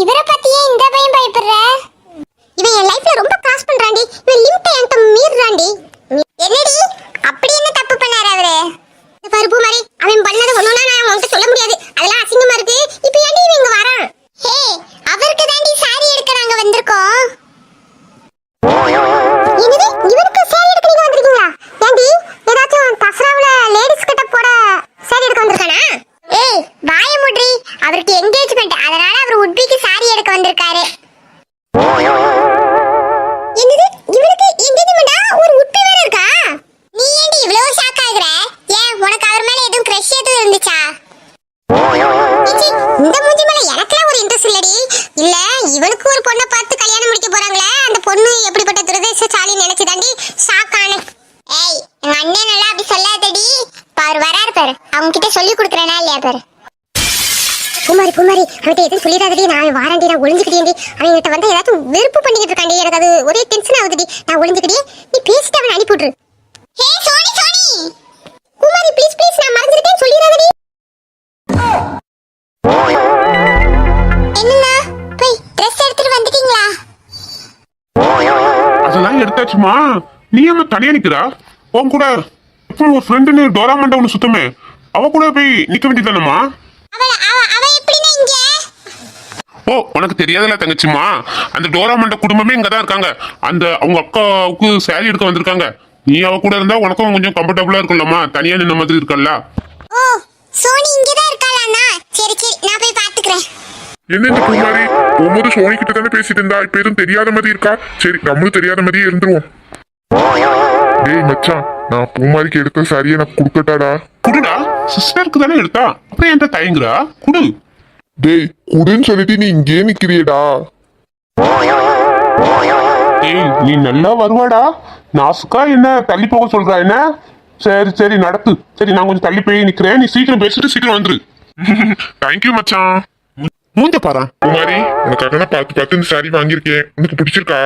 இவரை பத்தியே இந்த பையன் பயப்படுற? இவன் என் லைஃப்ல ரொம்ப கிராஸ் பண்றான்டி. இவன் லிமிட்டை என்கிட்ட மீறான்டி. என்னடி அப்படி என்ன தப்பு பண்ணாரு அவரு? பருப்பு மாதிரி அவன் பண்ணது ஒண்ணுனா நான் உன்கிட்ட சொல்ல முடியாது. அதெல்லாம் அசிங்கமா இருக்கு. இப்போ ஏன்டி இவன் இங்க வரான்? ஹே, அவருக்கு தாண்டி சாரி எடுக்க நாங்க வந்திருக்கோம். என்னது இவருக்கு சாரி எடுக்க நீங்க வந்திருக்கீங்களா? ஏன்டி ஏதாச்சும் தசராவுல லேடிஸ் கிட்ட போட சாரி எடுக்க வந்திருக்கானா? ஏய் வாய மூடி. அவருக்கு என்கேஜ்மென்ட், அதனால அவர் உட்பிக்கு சாரி எடுக்க வந்திருக்காரு. என்னது இவருக்கு என்கேஜ்மென்ட்டா? ஒரு உட்பி வேற இருக்கா? நீ ஏன்டி இவ்வளவு ஷாக் ஆகுற? ஏன் உனக்கு அவர் மேல எதுவும் கிரஷ் எதுவும் இருந்துச்சா? இந்த மூஞ்சி மேல எனக்குலாம் ஒரு இன்ட்ரெஸ்ட் இல்லடி. இல்ல இவனுக்கு ஒரு பொண்ணை பார்த்து கல்யாணம் முடிக்க போறாங்களே, அந்த பொண்ணு எப்படிப்பட்ட துரதிர்ஷ்டசாலி நினைச்சு தாண்டி ஷாக் ஆனேன். ஏய் எங்க அண்ணன் நல்லா அப்படி சொல்லாதடி. பாரு வராரு பாரு, அவங்க கிட்ட சொல்லி கொடுக்குறேனா இல்லையா பாரு. பூமாரி அவன்கிட்ட எதுவும் சொல்லிடாதடி. நான் வாரண்டி, நான் ஒளிஞ்சுக்கிட்டேன்டி. அவன்கிட்ட வந்து ஏதாச்சும் வெறுப்பு பண்ணிக்கிட்டு இருக்காண்டி. எனக்கு அது ஒரே டென்ஷன் ஆகுதுடி. நான் ஒளிஞ்சுக்கிட்டே, நீ பேசிட்டு அவனை அனுப்பி விட்டுரு. ஹே சோனி பூமாரி ப்ளீஸ் நான் மறந்துட்டேன் சொல்லிடாதடி. என்னண்ணா போய் ட்ரெஸ் எடுத்துட்டு வந்துட்டீங்களா? அதெல்லாம் எடுத்தாச்சுமா. நீ என்ன தனியா நிக்கிறா? உன் கூட இப்போ ஒரு ஃப்ரெண்டுன்னு டோரா மண்டை ஒன்று சுத்தமே, அவ கூட போய் நிக்க வேண்டியதானம்மா? அவ எப்படின்னா இங்க? ஓ உனக்கு தெரியாதல தங்கச்சிமா, அந்த டோரா மண்டை குடும்பமே இங்க தான் இருக்காங்க. அந்த அவங்க அக்காவுக்கு சாரி எடுக்க வந்திருக்காங்க. நீ அவ கூட இருந்தா உனக்கும் கொஞ்சம் கம்ஃபர்டபுளா இருக்கும்லம்மா, தனியா நின்ன மாதிரி இருக்கல்ல. ஓ சோனி இங்க தான் இருக்காளாண்ணா. சரி நான் போய் பாத்துக்கிறேன். என்ன இந்த குமாரி ஒவ்வொரு சோனி கிட்ட தானே பேசிட்டு இருந்தா, இப்ப எதுவும் தெரியாத மாதிரி இருக்கா? சரி நம்மளும் தெரியாத மாதிரியே இருந்துருவோம். டேய் மச்சான், நான் பூமாரிக்கு எடுத்த சாரியை நான் குடுக்கட்டாடா? குடுடா, சிஸ்டருக்கு தானே எடுத்தா, அப்புறம் என்கிட்ட தயங்குறா? குடு. டேய் குடுன்னு சொல்லிட்டு நீ இங்கே நிக்கிறியடா. ஏய் நீ நல்லா வருவாடா. நாசுக்கா என்ன தள்ளி போக சொல்றா என்ன? சரி நடத்து. சரி நான் கொஞ்சம் தள்ளி போய் நிக்கிறேன், நீ சீக்கிரம் பேசிட்டு சீக்கிரம் வந்துரு. தேங்க்யூ மச்சான். மூஞ்ச பாரு. குமாரி உனக்காக நான் பார்த்து இந்த சாரி வாங்கியிருக்கேன். உனக்கு பிடிச்சிருக்கா?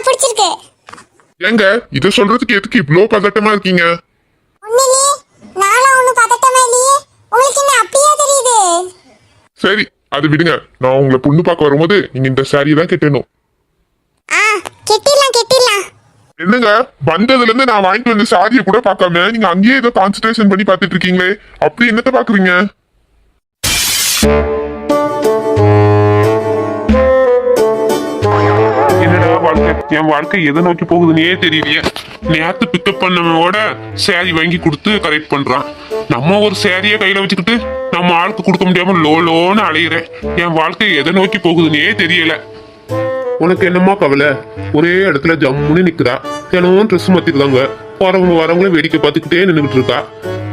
பிடிச்சிருக்கு. ஏங்க இத சொல்றதுக்கு எதுக்கு இவ்ளோ பதட்டமா இருக்கீங்க? ஒண்ணுலே நாளா ஒண்ணு பதட்டமா இல்லையே. உங்களுக்கு என்ன அப்படியே தெரியுது? சரி அது விடுங்க. நான் உங்களை பொண்ணு பார்க்க வரும்போது நீங்க இந்த சாரியை தான் கட்டணும். கெட்டிடலாம். என்னங்க வந்ததுல இருந்து நான் வாங்கிட்டு வந்த சாரியை கூட பார்க்காம நீங்க அங்கேயே ஏதோ கான்சென்ட்ரேஷன் பண்ணி பார்த்துட்டு இருக்கீங்களே, அப்படி என்னத்த பாக்குறீங்க? என்னடா வாழ்க்கை, என் வாழ்க்கை எதை நோக்கி போகுதுன்னே தெரியலையே. நேத்து பிக்கப் பண்ணவோட சேரீ வாங்கி கொடுத்து கரெக்ட் பண்றான். நம்ம ஒரு சேரீயை கையில வச்சுக்கிட்டு நம்ம ஆளுக்கு கொடுக்க முடியாம லோன்னு அலையிறேன். என் வாழ்க்கை எதை நோக்கி போகுதுன்னே தெரியல. உனக்கு என்னம்மா கவலை? ஒரே இடத்துல ஜம்முன்னு நிக்கிறா. தினமும் ட்ரெஸ் மாத்திருக்காங்க. வரவங்களும் வேடிக்கை பார்த்துக்கிட்டே நின்றுகிட்டு இருக்கா.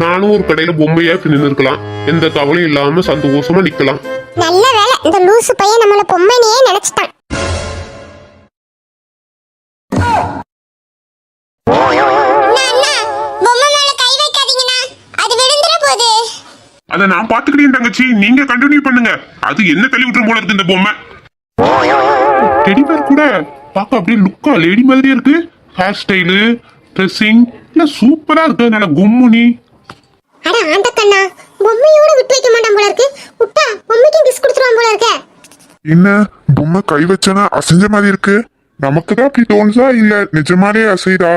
நானும் ஒரு கடையில பொம்மையா நின்று இருக்கலாம், எந்த கவலையும் இல்லாம சந்தோஷமா நிக்கலாம். நல்ல வேலை இந்த லூசு பையன் நம்மள பொம்மையே நினைச்சிட்டான். அத நான் பாத்துக்கிட்டேன் தங்கச்சி, நீங்க கண்டினியூ பண்ணுங்க. அது என்ன தள்ளி விட்டுரும் போல இருக்கு இந்த பொம்மை. டெடிபேர் கூட பார்க்க அப்படியே லுக்கா லேடி மாதிரியே இருக்கு. ஹேர் ஸ்டைலு, ட்ரெஸ்ஸிங் எல்லாம் சூப்பரா இருக்கு. நல்ல கும்முனி. அட ஆண்ட கண்ணா, பொம்மையோட விட்டு வைக்க மாட்டான் போல இருக்கு. விட்டா பொம்மைக்கு கிஸ் கொடுத்துருவான் போல இருக்கு. என்ன பொம்மை கை வச்சனா அசைஞ்ச மாதிரி இருக்கு? நமக்கு தான் அப்படி தோணுதா இல்ல நிஜமாலே அசைதா?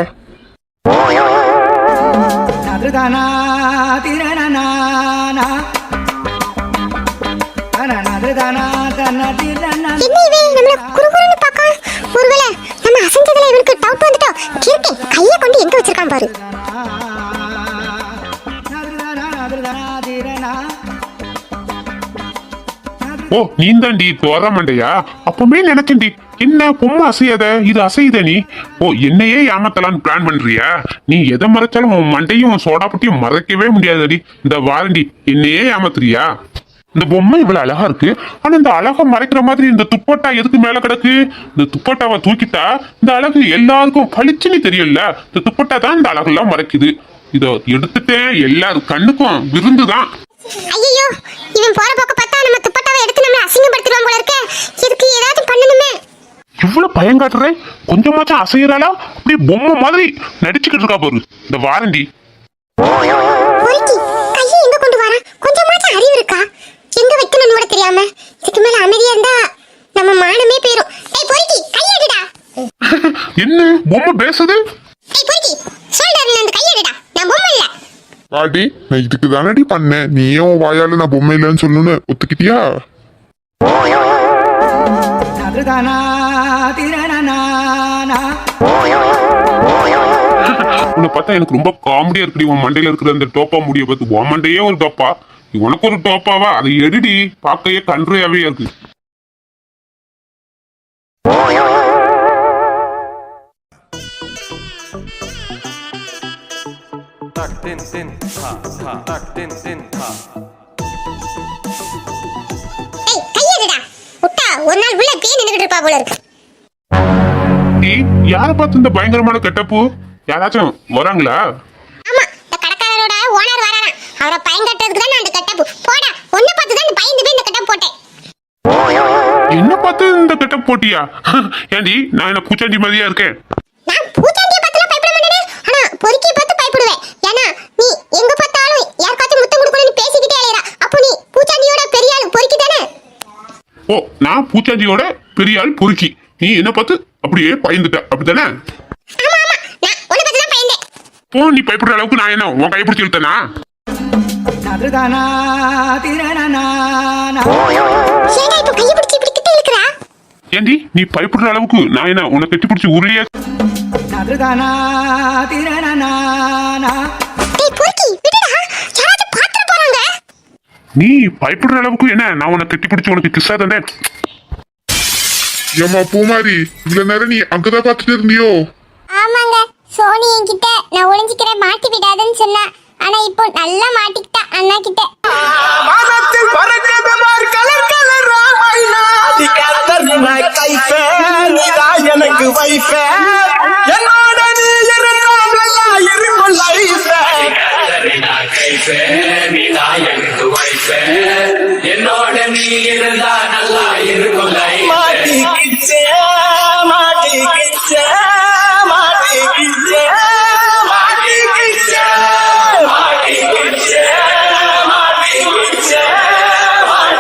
ஒருவேளை நம்ம அசைஞ்சதுல இவனுக்கு டவுட் வந்துட்டோம். கிறுக்கன் கையை கொண்டு எங்க வச்சிருக்கான் பாரு. ஓ நீந்தாண்டி தோற மண்டையா? அப்பவே நினைச்சேன்டி என்ன பொம்மை அசையாத, இது அசையுத நீ. ஓ என்னையே ஏமாத்தலான்னு பிளான் பண்றியா? நீ எதை மறைச்சாலும் உன் மண்டையும் சோடா பட்டியும் மறைக்கவே முடியாதடி. இந்த வாரண்டி என்னையே ஏமாத்துறியா? இந்த பொம்மை இவ்வளவு அழகா இருக்கு, ஆனா இந்த அழகை மறைக்கிற மாதிரி இந்த துப்பட்டா எதுக்கு மேல கிடக்கு? இந்த துப்பட்டாவை தூக்கிட்டா இந்த அழகு எல்லாருக்கும் பளிச்சுன்னு தெரியல. இந்த துப்பட்டா தான் இந்த அழகெல்லாம் மறைக்குது. இதோ எடுத்துட்டேன், எல்லாரும் கண்ணுக்கும் விருந்துதான். ஐயோ இவன் போற போக்க பார்த்தா நம்ம துப்பட்டாவை எடுத்து நம்ம அசிங்கப்படுத்திடுவான் போல இருக்கு. இதுக்கு ஏதாவது பண்ணணுமே. இவ்வளவு பயங்காட்டுறேன், கொஞ்சமாச்சும் அசையறாளா? அப்படியே பொம்மை மாதிரி நடிச்சுக்கிட்டு இருக்கா பாரு இந்த வாரண்டி. கையை எங்க கொண்டு வர? கொஞ்சமாச்சும் அறிவு இருக்கா? எங்க வைக்கணும்னு கூட தெரியாம இதுக்கு மேல என்ன பொம்மை பேசுது? ஏய் பொறுக்கி சொல்றாரு அந்த கையெடுடா நான் பொம்மை இல்ல. பாட்டி நான் இதுக்கு தானடி பண்ணேன், நீயும் வாயால நான் பொம்மை இல்லைன்னு சொல்லணும்னு ஒத்துக்கிட்டியா? உன்னை பார்த்தா எனக்கு ரொம்ப காமெடியா இருக்குடி. உன் மண்டையில இருக்கிற அந்த டோப்பா முடிய பார்த்து உன் மண்டையே ஒரு டோப்பா, உனக்கு ஒரு டோப்பாவா? அதை எடுடி, பார்க்கையே கன்றையாவே இருக்கு. Tak tin tin ta ta tak tin tin ta. ஏய் கையெடுடா உட்டா ஒரு நாள் உள்ள அப்படியே நின்னுகிட்டு இருப்பா போல இருக்கு. ஏய், யாரை பார்த்து இந்த பயங்கரமான கெட்டப்பு? யாராச்சும் வராங்களா? ஆமா இந்த கடைக்காரரோட ஓனர் வரானா, அவரை பயங்கட்டதுக்கு தான் நான் அந்த கட்டப்பு போடா. ஒண்ணு பார்த்து தான் பயந்து போய் இந்த கட்டப்பு போட்டேன். என்ன பார்த்து இந்த கெட்டப் போட்டியா? ஏண்டி நான் என்ன பூச்சாண்டி மாதிரியா இருக்கேன்? நான் பூச்சாண்டியை பார்த்துலாம் பயப்பட மாட்டேனே, ஆனா பொறுக்கியை பார்த்து பயப்படுவேன். ஏன்னா நீ எங்க பார்த்தாலும் யாருக்காச்சும் முத்தம் கொடுக்கணும்னு பேசிக்கிட்டே அலையறா. அப்போ நீ பூச்சாண்டியோட பெரிய ஆளு பொறுக்கி தானே? ஓ, நான் பூச்சாண்டியோட பெரிய ஆள் பொறுக்கி, நீ என்ன பார்த்து அப்படியே பயந்துட்ட அப்படித்தானே? ஆமா ஆமா நான் உன்னை பார்த்து தான் பயந்தேன். போ, நீ பயப்படுற அளவுக்கு நான் என்ன உன் கைப்பிடிச்சு இழுத்தனா? ஏடா இப்போ கையை பிடிச்சி இப்படி கிட்ட இழுக்கிறா? ஏண்டி நீ பயப்படுற அளவுக்கு நான் என்ன உன்னை கட்டி பிடிச்சி உருளையா? டேய் பொறுக்கி விடுடா, யாராச்சும் பாத்துற போறாங்க. நீ பயப்படுற அளவுக்கு என்ன நான் உன்னை கட்டி பிடிச்சி உனக்கு கிஸ்ஸா தந்தேன்? ஏம்மா பூமாரி, இவ்வளவு நேரம் நீ அங்கதான் பார்த்துட்டு இருந்தியோ? ஆமாங்க, சோனி என்கிட்ட நான் ஒளிஞ்சிக்கிறேன் மாட்டி விடாதன்னு சொன்னா, ஆனா இப்போ நல்லா மாட்டிக்கிட்டா அண்ணா கிட்ட. வானத்தில் பறக்குது பார் கலர் கலரா மைனா தி கத்தரினா கைஃபே நீதான் எனக்கு வைஃபே என்னோட நீ இருந்தால் நல்லா இருக்கும் லைஃபே கத்தரினா கைஃபே நீதான் எனக்கு வைஃபே என்னோட நீ இருந்தா நல்லா இருக்கும் லைஃப் மாட்டிக்கிச்சே